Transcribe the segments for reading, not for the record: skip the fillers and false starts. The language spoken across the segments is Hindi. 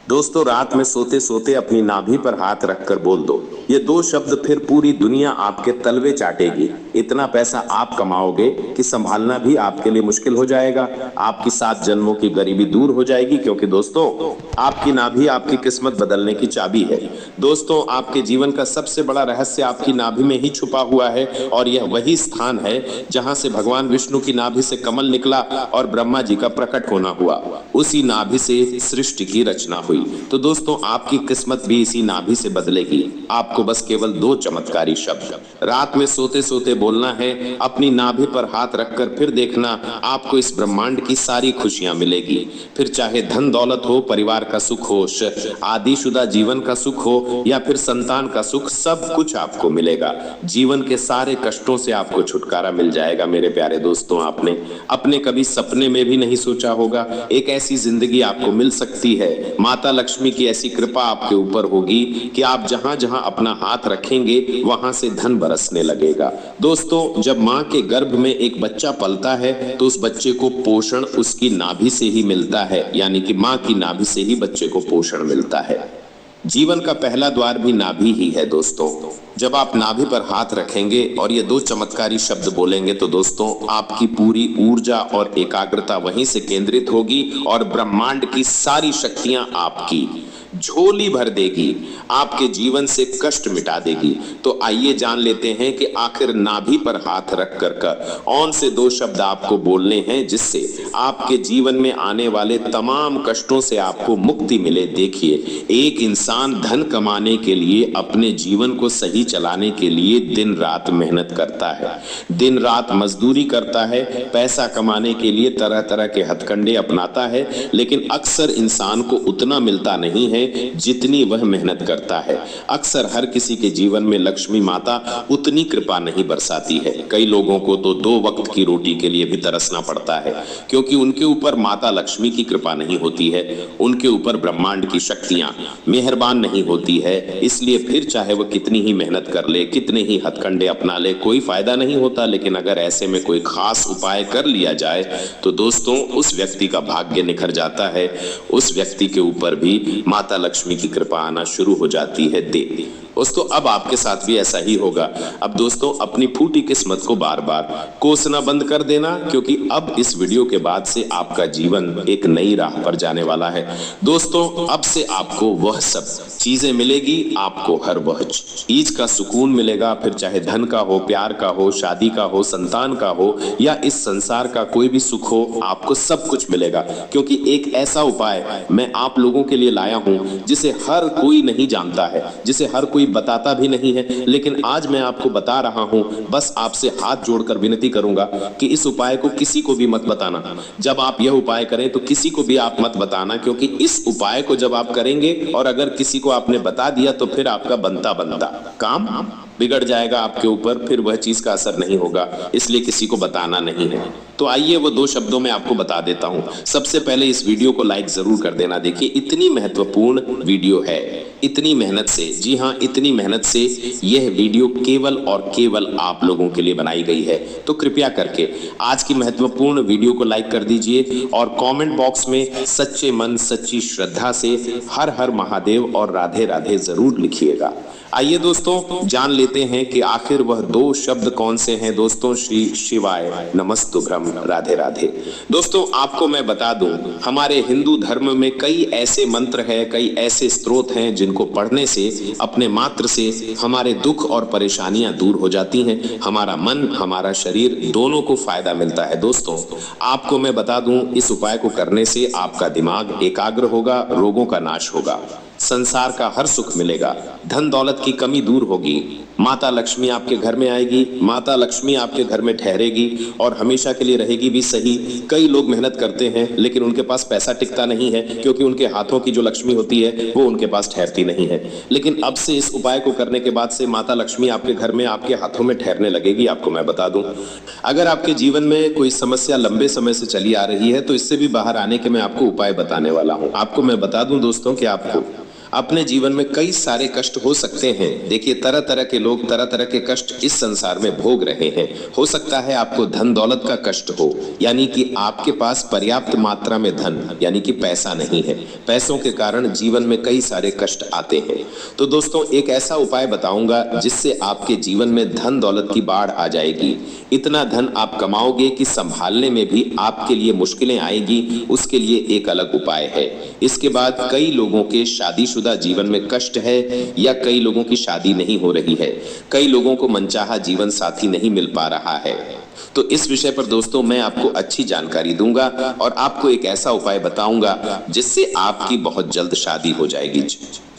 दोस्तों, रात में सोते सोते अपनी नाभि पर हाथ रखकर बोल दो, ये दो शब्द, फिर पूरी दुनिया आपके तलवे चाटेगी। इतना पैसा आप कमाओगे कि संभालना भी आपके लिए मुश्किल हो जाएगा। आपकी 7 जन्मों की गरीबी दूर हो जाएगी, क्योंकि दोस्तों, आपकी नाभि आपकी किस्मत बदलने की चाबी है। दोस्तों, आपके जीवन का सबसे बड़ा रहस्य आपकी नाभि में ही छुपा हुआ है, और यह वही स्थान है जहां से भगवान विष्णु की नाभि से कमल निकला और ब्रह्मा जी का प्रकट होना हुआ। उसी नाभि से सृष्टि की रचना हुई। तो दोस्तों, आपकी किस्मत भी इसी नाभि से बदलेगी। आपको बस केवल 2 चमत्कारी शब्द रात में सोते सोते बोलना है। अपनी नाभि पर हाथ रखकर फिर देखना, आपको इस ब्रह्मांड की सारी खुशियां मिलेगी। फिर चाहे धन दौलत हो, परिवार का सुख हो, आदिशुदा जीवन का सुख हो, या फिर संतान का सुख, सब कुछ आपको मिलेगा। जीवन के सारे कष्टों से आपको छुटकारा मिल जाएगा। मेरे प्यारे दोस्तों, आपने अपने कभी सपने में भी नहीं सोचा होगा एक ऐसी जिंदगी आपको मिल सकती है। माता लक्ष्मी की ऐसी कृपा आपके ऊपर होगी कि आप जहां जहां अपना हाथ रखेंगे वहां से धन बरसने लगेगा। दोस्तों, जब मां के गर्भ में एक बच्चा पलता है तो उस बच्चे को पोषण उसकी नाभि से ही मिलता है, यानी कि मां की नाभि से ही बच्चे को पोषण मिलता है। जीवन का पहला द्वार भी नाभि ही है। दोस्तों, जब आप नाभि पर हाथ रखेंगे और ये 2 चमत्कारी शब्द बोलेंगे तो दोस्तों, आपकी पूरी ऊर्जा और एकाग्रता वहीं से केंद्रित होगी और ब्रह्मांड की सारी शक्तियां आपकी झोली भर देगी, आपके जीवन से कष्ट मिटा देगी। तो आइए जान लेते हैं कि आखिर नाभि पर हाथ रख कर कौन से 2 शब्द आपको बोलने हैं जिससे आपके जीवन में आने वाले तमाम कष्टों से आपको मुक्ति मिले। देखिए, एक इंसान धन कमाने के लिए, अपने जीवन को सही चलाने के लिए दिन रात मेहनत करता है, दिन रात मजदूरी करता है, पैसा कमाने के लिए तरह तरह के हथकंडे अपनाता है, लेकिन अक्सर इंसान को उतना मिलता नहीं है जितनी वह मेहनत करता है। अक्सर हर किसी के जीवन में लक्ष्मी माता उतनी कृपा नहीं बरसाती है। कई लोगों को तो 2 वक्त की रोटी के लिए भी तरसना पड़ता है, क्योंकि उनके ऊपर माता लक्ष्मी की कृपा नहीं होती है, उनके ऊपर ब्रह्मांड की शक्तियां मेहरबान नहीं होती है। इसलिए फिर चाहे वह कितनी ही मेहनत कर ले, कितने ही हथकंडे अपना ले, कोई फायदा नहीं होता। लेकिन अगर ऐसे में कोई खास उपाय कर लिया जाए तो दोस्तों, उस व्यक्ति का भाग्य निखर जाता है, उस व्यक्ति के ऊपर भी माता लक्ष्मी की कृपा आना शुरू हो जाती है। दोस्तों, अब आपके साथ भी ऐसा ही होगा। अब दोस्तों, अपनी फूटी किस्मत को बार बार कोसना बंद कर देना, क्योंकि अब इस वीडियो के बाद से आपका जीवन एक नई राह पर जाने वाला है। दोस्तों, अब से आपको वह सब चीजें मिलेगी, आपको हर वह चीज का सुकून मिलेगा, फिर चाहे धन का हो, प्यार का हो, शादी का हो, संतान का हो, या इस संसार का कोई भी सुख हो, आपको सब कुछ मिलेगा। क्योंकि एक ऐसा उपाय मैं आप लोगों के लिए लाया हूं जिसे हर कोई नहीं जानता है, जिसे हर कोई बताता भी नहीं है, लेकिन आज मैं आपको बता रहा हूं। बस आपसे हाथ जोड़कर विनती करूंगा कि इस उपाय को किसी को भी मत बताना। जब आप यह उपाय करें तो किसी को भी आप मत बताना, क्योंकि इस उपाय को जब आप करेंगे और अगर किसी को आपने बता दिया तो फिर आपका बनता काम बिगड़ जाएगा आपके ऊपर, फिर वह चीज का असर नहीं होगा। इसलिए किसी को बताना नहीं है। तो आइए वो 2 शब्दों में आपको बता देता हूं। सबसे पहले इस वीडियो को लाइक जरूर कर देना। देखिए, इतनी महत्वपूर्ण वीडियो है, इतनी मेहनत से, जी हां, इतनी मेहनत से यह वीडियो केवल और केवल आप लोगों के लिए बनाई गई है। तो कृपया करके आज की महत्वपूर्ण वीडियो को लाइक कर दीजिए और कमेंट बॉक्स में सच्चे मन, सच्ची श्रद्धा से हर हर महादेव और राधे राधे जरूर लिखिएगा। आइए दोस्तों, जान लेते हैं कि आखिर वह 2 शब्द कौन से हैं। दोस्तों, श्री शिवाय नमस्तुभ्रम, राधे राधे। दोस्तों, आपको मैं बता दूं, हमारे हिंदू धर्म में कई ऐसे मंत्र हैं, कई ऐसे स्तोत्र हैं जिनको पढ़ने से, अपने मात्र से हमारे दुख और परेशानियां दूर हो जाती हैं। हमारा मन, हमारा शरीर दोनों को फायदा मिलता है। दोस्तों, आपको मैं बता दूं, इस उपाय को करने से आपका दिमाग एकाग्र होगा, रोगों का नाश होगा, संसार का हर सुख मिलेगा, धन दौलत की कमी दूर होगी, माता लक्ष्मी आपके घर में आएगी, माता लक्ष्मी आपके घर में ठहरेगी और हमेशा के लिए रहेगी भी सही। कई लोग मेहनत करते हैं लेकिन उनके पास पैसा टिकता नहीं है, क्योंकि उनके हाथों की जो लक्ष्मी होती है वो उनके पास ठहरती नहीं है। लेकिन अब से इस उपाय को करने के बाद से माता लक्ष्मी आपके घर में, आपके हाथों में ठहरने लगेगी। आपको मैं बता दूं, अगर आपके जीवन में कोई समस्या लंबे समय से चली आ रही है तो इससे भी बाहर आने के मैं आपको उपाय बताने वाला हूं। आपको मैं बता दूं दोस्तों कि आपको अपने जीवन में कई सारे कष्ट हो सकते हैं। देखिए, तरह तरह के लोग तरह तरह के कष्ट इस संसार में भोग रहे हैं। हो सकता है आपको धन दौलत का कष्ट हो, यानी कि आपके पास पर्याप्त मात्रा में धन यानी कि पैसा नहीं है। पैसों के कारण जीवन में कई सारे कष्ट आते हैं। तो दोस्तों, एक ऐसा उपाय बताऊंगा जिससे आपके जीवन में धन दौलत की बाढ़ आ जाएगी। इतना धन आप कमाओगे कि संभालने में भी आपके लिए मुश्किलें आएगी। उसके लिए एक अलग उपाय है। इसके बाद कई लोगों के शादीशुदा जीवन में कष्ट है, या कई लोगों की शादी नहीं हो रही है, कई लोगों को मनचाहा जीवन साथी नहीं मिल पा रहा है। तो इस विषय पर दोस्तों मैं आपको अच्छी जानकारी दूंगा और आपको एक ऐसा उपाय बताऊंगा जिससे आपकी बहुत जल्द शादी हो जाएगी।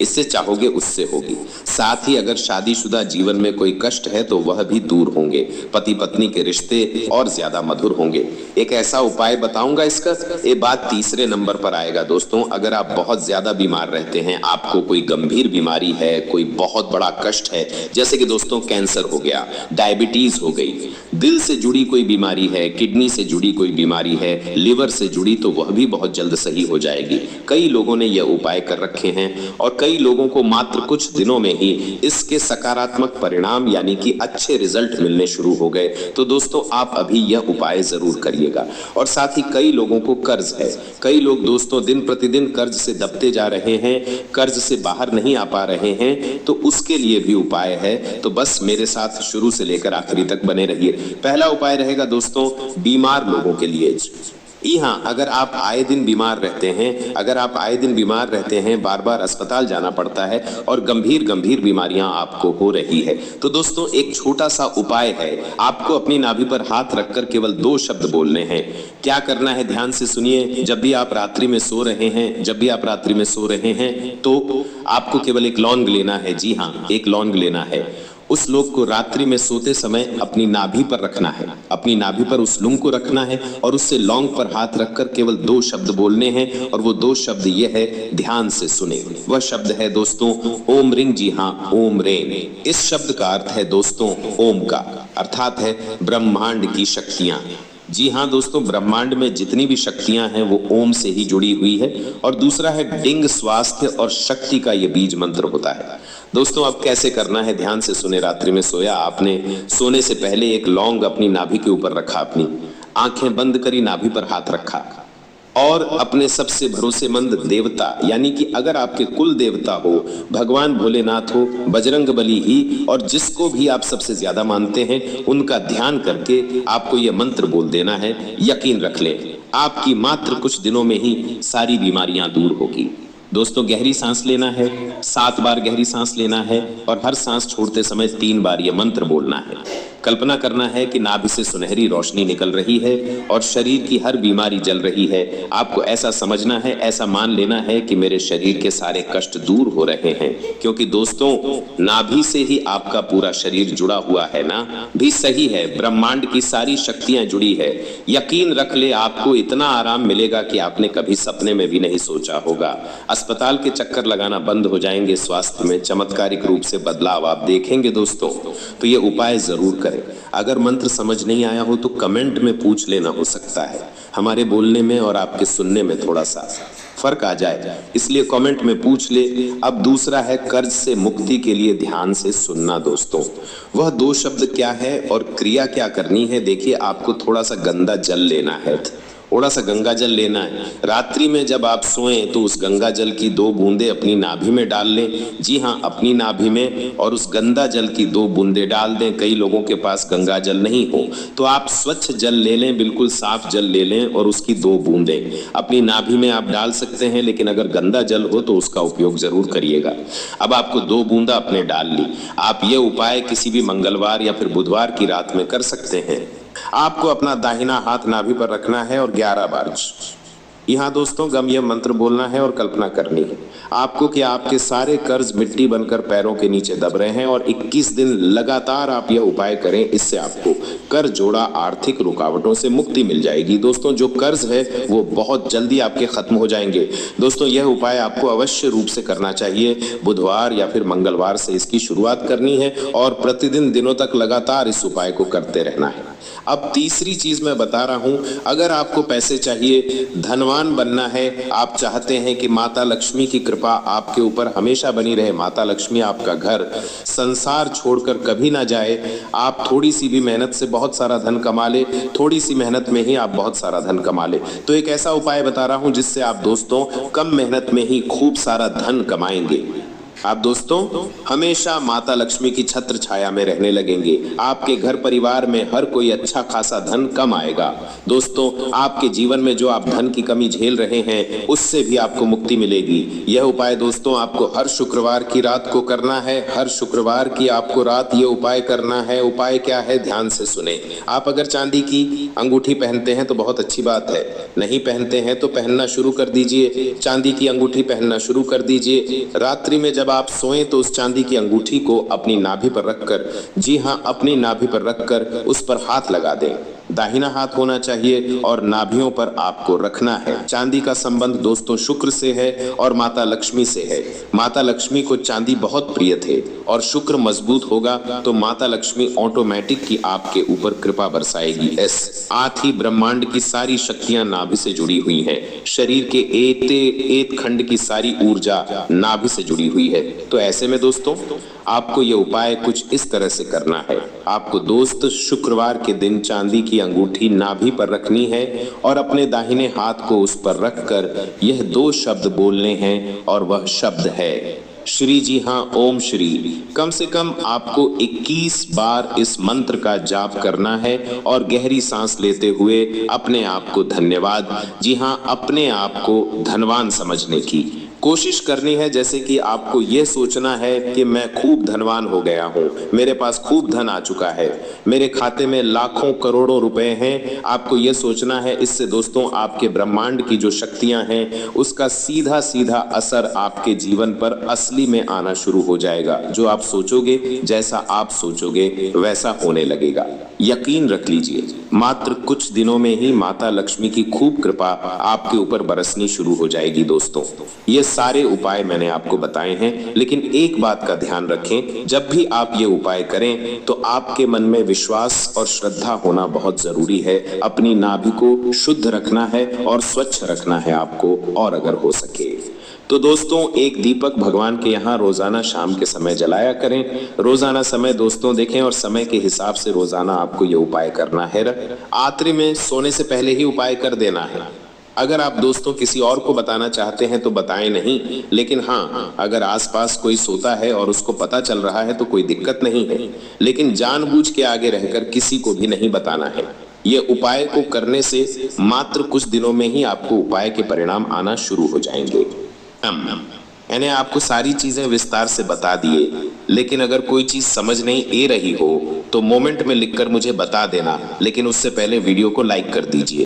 इससे चाहोगे उससे होगी। साथ ही अगर शादीशुदा जीवन में कोई कष्ट है तो वह भी दूर होंगे। पति पत्नी के रिश्ते और ज्यादा मधुर होंगे। एक ऐसा उपाय बताऊंगा इसका। ये बात तीसरे नंबर पर आएगा दोस्तों। अगर आप बहुत ज्यादा बीमार रहते हैं, आपको कोई गंभीर बीमारी है, कोई बहुत बड़ा कष्ट है, जैसे कि दोस्तों कैंसर हो गया, डायबिटीज हो गई, दिल से जुड़ी कोई बीमारी है, किडनी से जुड़ी कोई बीमारी है, लिवर से जुड़ी, तो वह भी बहुत जल्द सही हो जाएगी। कई लोगों ने यह उपाय कर रखे हैं और कई लोगों को मात्र कुछ दिनों में ही इसके सकारात्मक परिणाम यानी कि अच्छे रिजल्ट मिलने शुरू हो गए। तो दोस्तों, आप अभी यह उपाय जरूर करिएगा। और साथ ही कई लोगों को कर्ज है। कई लोग दोस्तों दिन प्रतिदिन कर्ज से दबते जा रहे हैं, कर्ज से बाहर नहीं आ पा रहे हैं। तो उसके लिए भी उपाय है। तो बस मेरे साथ शुरू से लेकर आखिरी तक बने रहिए। पहला उपाय रहेगा दोस्तों बीमार लोगों के लिए। हाँ, अगर आप आए दिन बीमार रहते हैं, बार बार अस्पताल जाना पड़ता है और गंभीर गंभीर बीमारियां आपको हो रही है, तो दोस्तों एक छोटा सा उपाय है। आपको अपनी नाभि पर हाथ रखकर केवल 2 शब्द बोलने हैं। क्या करना है ध्यान से सुनिए। जब भी आप रात्रि में सो रहे हैं तो आपको केवल एक लौंग लेना है। जी हाँ, एक लौंग लेना है। उस लौंग को रात्रि में सोते समय अपनी नाभि पर रखना है। अपनी नाभि पर उस लौंग को रखना है और उससे लौंग पर हाथ रखकर केवल 2 शब्द बोलने हैं। और वो 2 शब्द ये है, ध्यान से सुने। वह शब्द है दोस्तों ओम रिंग। जी हाँ, ओम रेन। इस शब्द का अर्थ है दोस्तों ओम का, अर्थात है ब्रह्मांड की शक्तियां। जी हाँ दोस्तों, ब्रह्मांड में जितनी भी शक्तियां हैं वो ओम से ही जुड़ी हुई है। और दूसरा है डिंग, स्वास्थ्य और शक्ति का ये बीज मंत्र होता है। दोस्तों अब कैसे करना है ध्यान से सुने। रात्रि में सोया आपने, सोने से पहले एक लौंग अपनी नाभि के ऊपर रखा, अपनी आंखें बंद करी, नाभि पर हाथ रखा और अपने सबसे भरोसेमंद देवता यानी कि अगर आपके कुल देवता हो, भगवान भोलेनाथ हो, बजरंग बली ही, और जिसको भी आप सबसे ज्यादा मानते हैं उनका ध्यान करके आपको यह मंत्र बोल देना है। यकीन रख लें, आपकी मात्र कुछ दिनों में ही सारी बीमारियां दूर होगी। दोस्तों गहरी सांस लेना है, 7 बार गहरी सांस लेना है और हर सांस छोड़ते समय 3 बार यह मंत्र बोलना है। कल्पना करना है कि नाभि से सुनहरी रोशनी निकल रही है और शरीर की हर बीमारी जल रही है। आपको ऐसा समझना है, ऐसा मान लेना है कि मेरे शरीर के सारे कष्ट दूर हो रहे हैं। क्योंकि दोस्तों नाभि से ही आपका पूरा शरीर जुड़ा हुआ है ना, भी सही है। ब्रह्मांड की सारी शक्तियां जुड़ी है। यकीन रख ले, आपको इतना आराम मिलेगा कि आपने कभी सपने में भी नहीं सोचा होगा। अस्पताल के चक्कर लगाना बंद हो जाएंगे। स्वास्थ्य में चमत्कारिक रूप से बदलाव आप देखेंगे दोस्तों। तो ये उपाय जरूर करें। अगर मंत्र समझ नहीं आया हो तो कमेंट में पूछ लेना, हो सकता है हमारे बोलने में और आपके सुनने में थोड़ा सा फर्क आ जाए, इसलिए कमेंट में पूछ ले। अब दूसरा है कर्ज से मुक्ति के लिए ध्यान से सुनना दोस्तों। वह 2 शब्द क्या है और क्रिया क्या करनी है। देखिए, आपको थोड़ा सा गंदा जल लेना है, थोड़ा सा गंगा जल लेना है। रात्रि में जब आप सोएं तो उस गंगा जल की 2 बूंदे अपनी नाभि में डाल लें। जी हाँ, अपनी नाभि में, और उस गंदा जल की 2 बूंदे डाल दें। कई लोगों के पास गंगा जल नहीं हो तो आप स्वच्छ जल ले लें, बिल्कुल साफ जल ले लें और उसकी 2 बूंदे अपनी नाभि में आप डाल सकते हैं। लेकिन अगर गंदा जल हो तो उसका उपयोग जरूर करिएगा। अब आपको 2 बूंदा अपने डाल ली। आप ये उपाय किसी भी मंगलवार या फिर बुधवार की रात में कर सकते हैं। आपको अपना दाहिना हाथ नाभि पर रखना है और 11 बार यहाँ दोस्तों गम यह मंत्र बोलना है और कल्पना करनी है आपको कि आपके सारे कर्ज मिट्टी बनकर पैरों के नीचे दब रहे हैं। और 21 दिन लगातार आप यह उपाय करें। इससे आपको कर जोड़ा आर्थिक रुकावटों से मुक्ति मिल जाएगी। दोस्तों जो कर्ज है वो बहुत जल्दी आपके खत्म हो जाएंगे। दोस्तों यह उपाय आपको अवश्य रूप से करना चाहिए। बुधवार या फिर मंगलवार से इसकी शुरुआत करनी है और प्रतिदिन दिनों तक लगातार इस उपाय को करते रहना है। अब तीसरी चीज मैं बता रहा हूं, अगर आपको पैसे चाहिए, धनवान बनना है, आप चाहते हैं कि माता लक्ष्मी की कृपा आपके ऊपर हमेशा बनी रहे, माता लक्ष्मी आपका घर संसार छोड़कर कभी ना जाए, आप थोड़ी सी भी मेहनत से बहुत सारा धन कमा ले, थोड़ी सी मेहनत में ही आप बहुत सारा धन कमा ले, तो एक ऐसा उपाय बता रहा हूं जिससे आप दोस्तों कम मेहनत में ही खूब सारा धन कमाएंगे। आप दोस्तों हमेशा माता लक्ष्मी की छत्र छाया में रहने लगेंगे, आपके घर परिवार में हर कोई अच्छा खासा धन कम आएगा। दोस्तों आपके जीवन में जो आप धन की कमी झेल रहे हैं उससे भी आपको मुक्ति मिलेगी। यह उपाय दोस्तों आपको हर शुक्रवार की रात को करना है, हर शुक्रवार की आपको रात ये उपाय करना है। उपाय क्या है, ध्यान से सुने। आप अगर चांदी की अंगूठी पहनते हैं तो बहुत अच्छी बात है, नहीं पहनते हैं तो पहनना शुरू कर दीजिए, चांदी की अंगूठी पहनना शुरू कर दीजिए। रात्रि में जब आप सोएं तो उस चांदी की अंगूठी को अपनी नाभि पर रखकर, जी हां अपनी नाभि पर रखकर उस पर हाथ लगा दें। दाहिना हाथ होना चाहिए और नाभियों पर आपको रखना है। चांदी का संबंध दोस्तों शुक्र से है और माता लक्ष्मी से है। माता लक्ष्मी को चांदी बहुत प्रिय थे और शुक्र मजबूत होगा तो माता लक्ष्मी ऑटोमेटिक की आपके ऊपर कृपा बरसाएगी। आठ ही ब्रह्मांड की सारी शक्तियां नाभि से जुड़ी हुई हैं। शरीर के एक खंड की सारी ऊर्जा नाभि से जुड़ी हुई है। तो ऐसे में दोस्तों आपको ये उपाय कुछ इस तरह से करना है। आपको दोस्त शुक्रवार के दिन चांदी की अंगूठी नाभि पर रखनी है और अपने दाहिने हाथ को उस पर रखकर यह 2 शब्द बोलने हैं और वह शब्द है श्री। जी हाँ, ओम श्री। कम से कम आपको 21 बार इस मंत्र का जाप करना है और गहरी सांस लेते हुए अपने आप को धन्यवाद, जी हाँ अपने आप को धनवान समझने की कोशिश करनी है। जैसे कि आपको यह सोचना है कि मैं खूब धनवान हो गया हूं, मेरे पास खूब धन आ चुका है, मेरे खाते में लाखों करोड़ों रुपए हैं। आपको यह सोचना है। इससे दोस्तों आपके ब्रह्मांड की जो शक्तियां हैं उसका सीधा सीधा असर आपके जीवन पर असली में आना शुरू हो जाएगा। जो आप सोचोगे, जैसा आप सोचोगे वैसा होने लगेगा। यकीन रख लीजिए, मात्र कुछ दिनों में ही माता लक्ष्मी की खूब कृपा आपके ऊपर बरसनी शुरू हो जाएगी। दोस्तों ये सारे उपाय मैंने आपको बताए हैं, लेकिन एक बात का ध्यान रखें, जब भी आप ये उपाय करें तो आपके मन में विश्वास और श्रद्धा होना बहुत जरूरी है। अपनी नाभि को शुद्ध रखना है और स्वच्छ रखना है आपको, और अगर हो सके तो दोस्तों एक दीपक भगवान के यहाँ रोजाना शाम के समय जलाया करें। रोजाना समय दोस्तों देखें और समय के हिसाब से रोजाना आपको ये उपाय करना है। रात्रि में सोने से पहले ही उपाय कर देना है। अगर आप दोस्तों किसी और को बताना चाहते हैं तो बताएं नहीं, लेकिन हाँ अगर आसपास कोई सोता है और उसको पता चल रहा है तो कोई दिक्कत नहीं है, लेकिन जानबूझ के आगे रहकर किसी को भी नहीं बताना है। ये उपाय को करने से मात्र कुछ दिनों में ही आपको उपाय के परिणाम आना शुरू हो जाएंगे। मैंने आपको सारी चीजें विस्तार से बता दिए, लेकिन अगर कोई चीज समझ नहीं आ रही हो तो मोमेंट में लिखकर मुझे बता देना, लेकिन उससे पहले वीडियो को लाइक कर दीजिए।